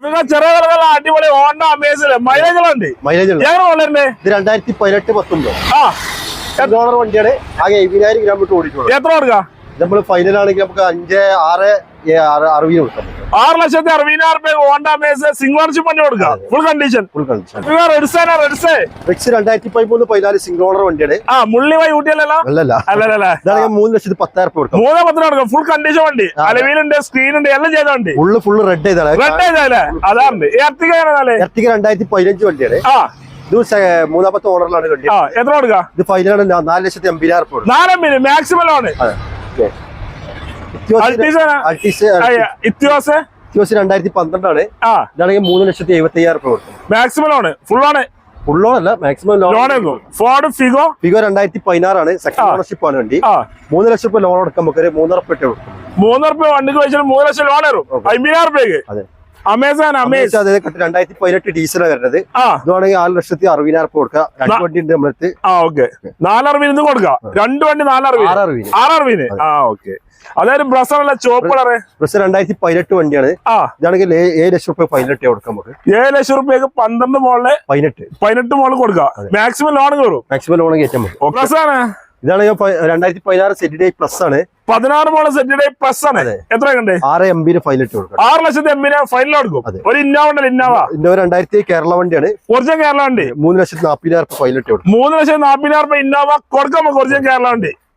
ചെറിയ അടിപൊളി Honda അമേസില് മൈലേജുകളുണ്ട്. Mileage എങ്ങനെ വളരെ ഇത് 2018-19 ആ ഓണർ വണ്ടിയാണ്. ആകെ 70,000 കിലോമീറ്റർ ഓടിയിട്ടുള്ളൂ. എത്ര കൊടുക്കാം? നമ്മൾ ഫൈനൽ ആണെങ്കിൽ നമുക്ക് 5,660 കൊടുക്കാം. 6,60,000 ഹോണ്ട അമേസ് സിംഗിൾ ഓണർഷിപ്പ് വണ്ടി കൊടുക്കാം. Full condition. Full condition. 2013-14 single owner വണ്ടിയാണ്. മുള്ളിവായി ഊട്ടിയല്ലോ. അല്ലല്ല, അല്ലല്ലേ? 3,10,000 കൊടുക്കാം. 3,10,000 കൊടുക്കാം. ഫുൾ കണ്ടീഷൻ വണ്ടി. അലവീലുണ്ട്, സ്ക്രീൻ ഉണ്ട്, എല്ലാം ചെയ്ത വണ്ടി. ഫുള്ള് റെഡ് ചെയ്താണ്. റെഡ് ചെയ്തല്ലേ? അതാണ് എർട്ടിഗ 2015 വണ്ടിയാണ്. ഇത് മൂന്നാമത്തെ ഓണറിലാണ് വണ്ടി. എത്ര കൊടുക്കാം? ഇത് ഫൈനലാണ് 4,80,000 4 മാക്സിമം ലോണ്. 2012 ആണ്. ഇതാണെങ്കിൽ 3,70,000 കൊടുക്കും. Maximum loan. ഫുൾ ലോൺ അല്ല, മാക്സിമം ലോൺ. ഫോർഡ് ഫിഗോ 2016 ആണ്. സെക്കൻഡ് ഓണർഷിപ്പ് ആണ് വണ്ടി. 3 ലക്ഷം രൂപ ലോൺ കൊടുക്കാൻ നമുക്ക് 3 ഉറപ്പ് കൊടുക്കും. 3 ഉറുപ്പ്യ വണ്ടിക്ക് വെച്ചാൽ 3 ലക്ഷം ലോൺ വരും. 50,000 അതെ. അമേസാൻ 2018 ഡീസലാണ് വരുന്നത്. ഇതാണെങ്കിൽ 4,60,000 കൊടുക്കുക. 2 വണ്ടി ഉണ്ട് നമ്മളടുത്ത്. 4,60,000 കൊടുക്കാം. 2 വണ്ടി 4,60,000. ഓക്കെ. അതായത് ബ്രസറല്ല, ചോപ്പ് കളറ്. 2018 വണ്ടിയാണ്. ഇതാണെങ്കിൽ 7 ലക്ഷം രൂപ ഫൈനൽ കൊടുക്കാം നമുക്ക്. 7 ലക്ഷം രൂപയ്ക്ക് 12 മോളില് 18 മോളിൽ കൊടുക്കാം. മാക്സിമം ലോൺ കയറും. മാക്സിമം ലോൺ കയറ്റാൻ പറ്റും. പ്ലസ് ആണ്. ഇതാണ് 2016 സെറ്റ് പ്ലസ് ആണ്. 16 മോള് സെറ്റ് പ്ലസ് ആണ്. എത്ര ഉണ്ട്? 6,80,000 ഫൈനൽ കൊടുക്കും. 6,80,000 ഫൈനൽ കൊടുക്കും. ഒരു ഇന്നോവ ഉണ്ടല്ലോ, ഇന്നോവ 2000 കേരള വണ്ടിയാണ്. ഒറിജിനൽ കേരള വണ്ടി. 3,40,000 ഫൈനൽ കൊടുക്കും. 3,40,000 ഇന്നോവ കൊടുക്കാം. ഒറിജിനൽ കേരള വണ്ടി.